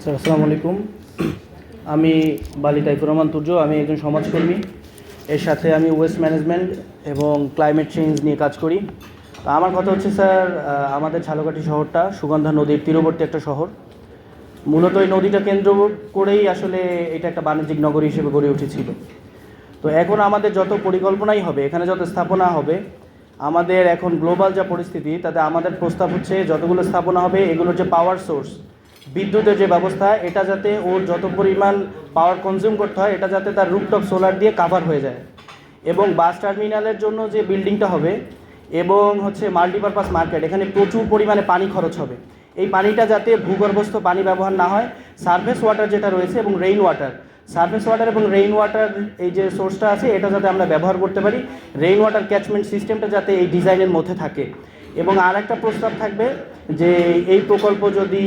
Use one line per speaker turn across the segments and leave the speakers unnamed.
Sir আসসালামু আলাইকুম। আমি বালি তাইফুর রহমান তুর্য, আমি একজন সমাজকর্মী। এর সাথে আমি ওয়েস্ট ম্যানেজমেন্ট এবং ক্লাইমেট চেঞ্জ নিয়ে কাজ করি। আমার কথা হচ্ছে স্যার, আমাদের ঝালকাঠি শহরটা সুগন্ধা নদীর তীরবর্তী একটা শহর। মূলত এই নদীটা কেন্দ্র করেই আসলে এটা একটা বাণিজ্যিক নগরী হিসেবে গড়ে উঠেছিল। তো এখন আমাদের যত পরিকল্পনাই হবে, এখানে যত স্থাপনা হবে, আমাদের এখন গ্লোবাল যা পরিস্থিতি, তাতে আমাদের প্রস্তাব হচ্ছে যতগুলো স্থাপনা হবে এগুলোর যে পাওয়ার সোর্স, বিদ্যুতের যে ব্যবস্থা, এটা যাতে ওর যত পরিমাণ পাওয়ার কনজিউম করতে হয় এটা যাতে তার রুফটপ সোলার দিয়ে কাভার হয়ে যায়। এবং বাস টার্মিনালের জন্য যে বিল্ডিংটা হবে এবং হচ্ছে মাল্টিপারপাস মার্কেট, এখানে প্রচুর পরিমাণে পানি খরচ হবে। এই পানিটা যাতে ভূগর্ভস্থ পানি ব্যবহার না হয়, সারফেস ওয়াটার যেটা রয়েছে এবং রেইন ওয়াটার, সারফেস ওয়াটার এবং রেইন ওয়াটার এই যে সোর্সটা আছে এটা যাতে আমরা ব্যবহার করতে পারি, রেইন ওয়াটার ক্যাচমেন্ট সিস্টেমটা যাতে এই ডিজাইনের মধ্যে থাকে। এবং আর একটা প্রস্তাব থাকবে যে এই প্রকল্প যদি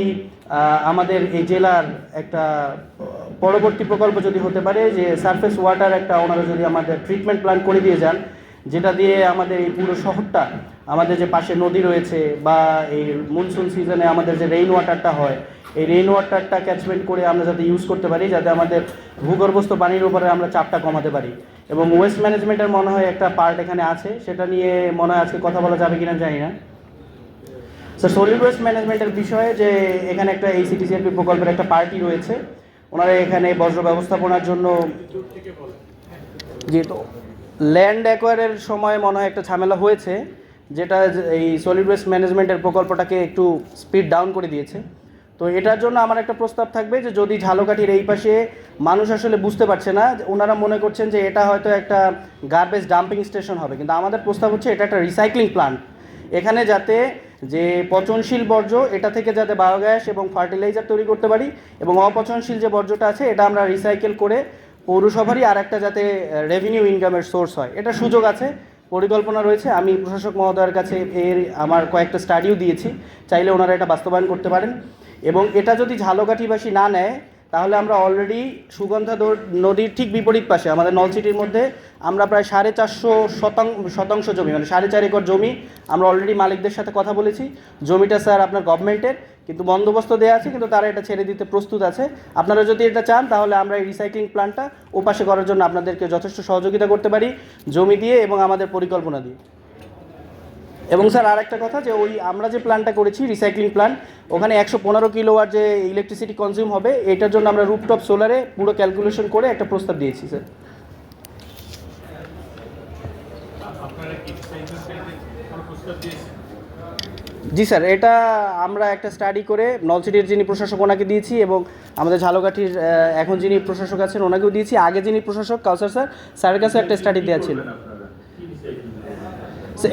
আমাদের এই জেলার একটা পরবর্তী প্রকল্প যদি হতে পারে যে সারফেস ওয়াটার একটা ওনারা যদি আমাদের ট্রিটমেন্ট প্ল্যান করে দিয়ে যান, যেটা দিয়ে আমাদের এই পুরো শহরটা, আমাদের যে পাশে নদী রয়েছে বা এই মনসুন সিজনে আমাদের যে রেইন ওয়াটারটা হয়, এই রেইন ওয়াটারটা ক্যাচমেন্ট করে আমরা যাতে ইউজ করতে পারি, যাতে আমাদের ভূগর্ভস্থ পানির উপরে আমরা চাপটা কমাতে পারি। এবং ওয়েস্ট ম্যানেজমেন্টের মনে হয় একটা পার্ট এখানে আছে, সেটা নিয়ে মনে হয় আজকে কথা বলা যাবে কিনা জানি না। স্যার, সলিড ওয়েস্ট ম্যানেজমেন্টের বিষয়ে যে এখানে একটা ACTCRP প্রকল্পের একটা পার্টি রয়েছে, ওনারা এখানে বজ্র ব্যবস্থাপনার জন্য যেহেতু ল্যান্ড অ্যাকোয়ারের সময় মনে হয় একটা ঝামেলা হয়েছে, যেটা এই সলিড ওয়েস্ট ম্যানেজমেন্টের প্রকল্পটাকে একটু স্পিড ডাউন করে দিয়েছে। তো এটার জন্য আমার একটা প্রস্তাব থাকবে যে যদি ঝালকাঠির এই পাশে মানুষ আসলে বুঝতে পারছে না, ওনারা মনে করছেন যে এটা হয়তো একটা গার্বেজ ডাম্পিং স্টেশন হবে, কিন্তু আমাদের প্রস্তাব হচ্ছে এটা একটা রিসাইক্লিং প্ল্যান্ট। এখানে যাতে যে পচনশীল বর্জ্য, এটা থেকে যাতে বায়োগ্যাস এবং ফার্টিলাইজার তৈরি করতে পারি, এবং অপচনশীল যে বর্জ্যটা আছে এটা আমরা রিসাইকেল করে পৌরসভারই আর একটা যাতে রেভিনিউ ইনকামের সোর্স হয়, এটা সুযোগ আছে, পরিকল্পনা রয়েছে। আমি প্রশাসক মহোদয়ের কাছে আমার কয়েকটা স্টাডিও দিয়েছি, চাইলে ওনারা এটা বাস্তবায়ন করতে পারেন। এবং এটা যদি ঝালকাঠিবাসী না নেয়, তাহলে আমরা অলরেডি সুগন্ধা নদীর ঠিক বিপরীত পাশে আমাদের নলসিটির মধ্যে আমরা প্রায় 450 শতাংশ জমি, মানে 4.5 একর জমি আমরা অলরেডি মালিকদের সাথে কথা বলেছি। জমিটা স্যার আপনার গভর্নমেন্টের, কিন্তু বন্দোবস্ত দেওয়া আছে, কিন্তু তারা এটা ছেড়ে দিতে প্রস্তুত আছে। আপনারা যদি এটা চান তাহলে আমরা এই রিসাইক্লিং প্ল্যান্টটা ওপাশে করার জন্য আপনাদেরকে যথেষ্ট সহযোগিতা করতে পারি, জমি দিয়ে এবং আমাদের পরিকল্পনা দিয়ে। এবং স্যার আর একটা কথা, যে ওই আমরা যে প্ল্যানটা করেছি রিসাইক্লিং প্ল্যান, ওখানে 115 কিলোওয়াট যে ইলেকট্রিসিটি কনজিউম হবে, এটার জন্য আমরা রুফটপ সোলারে পুরো ক্যালকুলেশন করে একটা প্রস্তাব দিয়েছি স্যার। জি স্যার, এটা আমরা একটা স্টাডি করে নলসিটির যিনি প্রশাসক ওনাকে দিয়েছি, এবং আমাদের ঝালকাঠির এখন যিনি প্রশাসক আছেন ওনাকেও দিয়েছি। আগে যিনি প্রশাসক কাউসার স্যারের কাছে একটা স্টাডি দেওয়া ছিল।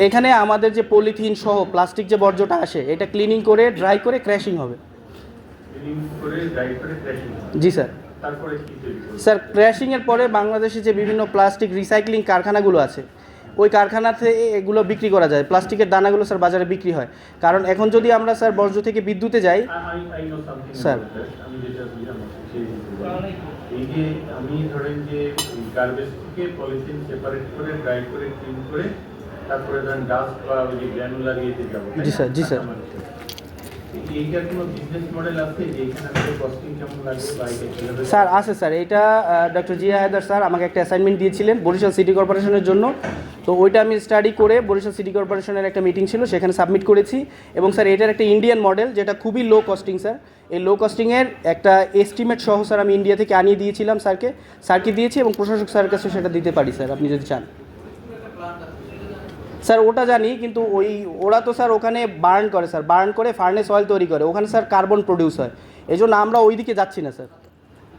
এখানে আমাদের যে পলিথিন সহ প্লাস্টিক যে বর্জ্যটা আসে, এটা ক্লিনিং করে ড্রাই করে ক্র্যাশিং হবে। জি স্যার। স্যার, ক্র্যাশিংয়ের পরে বাংলাদেশে যে বিভিন্ন প্লাস্টিক রিসাইক্লিং কারখানাগুলো আছে, ওই কারখানাতে এগুলো বিক্রি করা যায়। প্লাস্টিকের দানাগুলো স্যার বাজারে বিক্রি হয়, কারণ এখন যদি আমরা স্যার বর্জ্য থেকে বিদ্যুতে যাই স্যার।
এই যে আমি ধরেন যে গার্বেজ থেকে পলিথিন সেপারেট করে ড্রাই করে ক্লিন করে তারপরে ধরেন ডাস্ট বা ওই যে গ্র্যানুলার ইয়েতে যাবো।
জি স্যার, জি স্যার।
এইটার কোনো বিজনেস মডেল আছে যে এখানে আমাদের কস্টিং কেমন লাগবে বা এটা
স্যার আছে স্যার, এটা ডক্টর জিয়া হায়দার স্যার আমাকে একটা অ্যাসাইনমেন্ট দিয়েছিলেন বরিশাল সিটি কর্পোরেশনের জন্য। তো ওইটা আমি স্টাডি করে বরিশাল সিটি কর্পোরেশনের একটা মিটিং ছিল, সেখানে সাবমিট করেছি। এবং স্যার এটার একটা ইন্ডিয়ান মডেল যেটা খুবই লো কস্টিং স্যার। এই লো কস্টিংয়ের একটা এস্টিমেট সহ স্যার আমি ইন্ডিয়া থেকে আনিয়ে দিয়েছিলাম স্যারকে দিয়েছি, এবং প্রশাসক স্যারের কাছে সেটা দিতে পারি স্যার, আপনি যদি চান। স্যার ওটা জানি, কিন্তু ওরা তো স্যার ওখানে বার্ন করে স্যার, বার্ন করে ফার্নেস অয়েল তৈরি করে, ওখানে স্যার কার্বন প্রডিউস হয়, এই জন্য আমরা ওই দিকে যাচ্ছি না স্যার।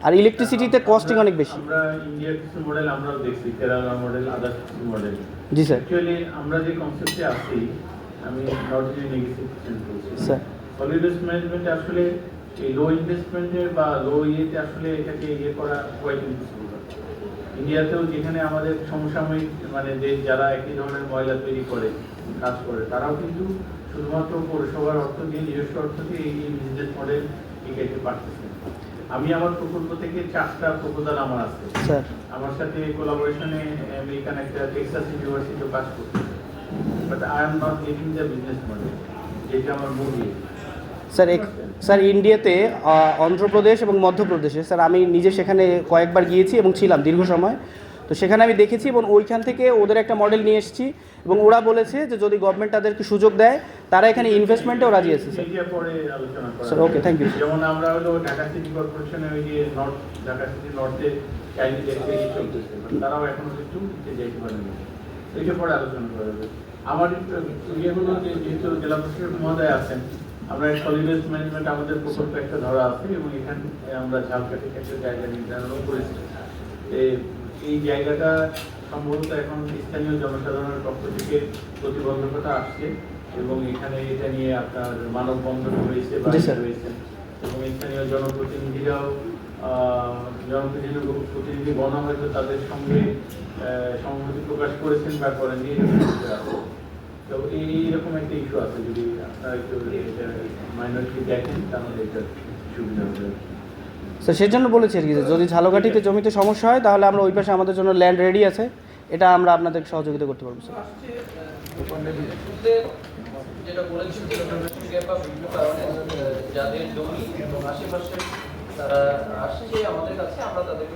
আর ইলেকট্রিসিটিতে কস্টিং অনেক বেশি।
আমরা ইন্ডিয়ার কিছু মডেল আমরাও দেখছি, কেরালা মডেল, আদার্স কিছু মডেল।
জি স্যার।
অ্যাকচুয়ালি আমরা যে কনসেপ্টে আছি, আমি নট ইন নেগেটিভ সেন্স বলছি
স্যার,
সলিড ওয়েস্ট ম্যানেজমেন্টে আসলে এই লো ইনভেস্টমেন্টের বা লো ইয়েতে আসলে এটাকে করা কোয়াইট ইম্পসিবল। ইন্ডিয়াতেও যেখানে আমাদের সমসাময়িক মানে যারা একই ধরনের ময়লা তৈরি করে কাজ করে, তারাও কিন্তু শুধুমাত্র পৌরসভার অর্থ দিয়ে, নিজস্ব অর্থ দিয়ে এই বিজনেস মডেল এগিয়ে পারতেছে। আমি আমার প্রকল্প থেকে 4টা প্রপোজাল আমার আছে
স্যার।
আমার সাথে কোলাবোরেশনে আমেরিকান একটা টেক্সাস ইউনিভার্সিটিও কাজ করছে, but I am not getting the business model, যেটা আমার মূল।
স্যার ইন্ডিয়াতে অন্ধ্রপ্রদেশ এবং মধ্যপ্রদেশে স্যার আমি নিজে সেখানে কয়েকবার গিয়েছি এবং ছিলাম দীর্ঘ সময়। তো সেখানে আমি দেখেছি এবং ওইখান থেকে ওদের একটা মডেল নিয়ে এসেছি এবং ওরা বলেছে যে যদি গভর্নমেন্ট তাদেরকে সুযোগ দেয় তারা এখানে ইনভেস্টমেন্টেও রাজি আছে স্যার।
মিডিয়া পরে আলোচনা করা
স্যার ওকে, থ্যাংক ইউ।
যেমন আমরা হলো ঢাকা সিটি কর্পোরেশনের ওই যে নর্থ ঢাকা সিটি নর্থে চাইনিজ এক্সচেঞ্জ চলতেছে, তারাও এখনো একটু যেতে পারেন, এইটা পরে আলোচনা করা যাবে। আমার ইয়ে হলো যে যেহেতু জেলা প্রশাসক মহোদয় আছেন, আমরা সলিড ওয়েস্ট ম্যানেজমেন্ট আমাদের প্রকল্প একটা ধরা আছে এবং এখানে আমরা ঝালকাঠি একটা জায়গা নির্ধারণও করেছি। এই জায়গাটা সম্ভবত এখন স্থানীয় জনসাধারণের পক্ষ থেকে প্রতিবন্ধকতা আসছে এবং এখানে এটা নিয়ে আপনার মানববন্ধন হয়েছে বা হয়েছে এবং স্থানীয় জনপ্রতিনিধিরাও প্রতিনিধি গণ হয়তো তাদের সঙ্গে সহমতি প্রকাশ করেছেন বা করেননি, তো এইরকম একটা ইস্যু আছে। যদি আপনারা একটু মাইনরিটি দেখেন তাহলে এটা সুবিধা হবে।
স্যার সেজন্য বলেছি আর কি, যে যদি ঝালকাঠিতে জমিতে সমস্যা হয় তাহলে আমরা ওই পাশে আমাদের জন্য ল্যান্ড রেডি আছে, এটা আমরা আপনাদের সহযোগিতা করতে পারবো স্যার।
যেটা বলেছি বিভিন্ন কারণে যাদের জমি এবং আশেপাশে তারা আসছে আমাদের কাছে, আমরা তাদেরকে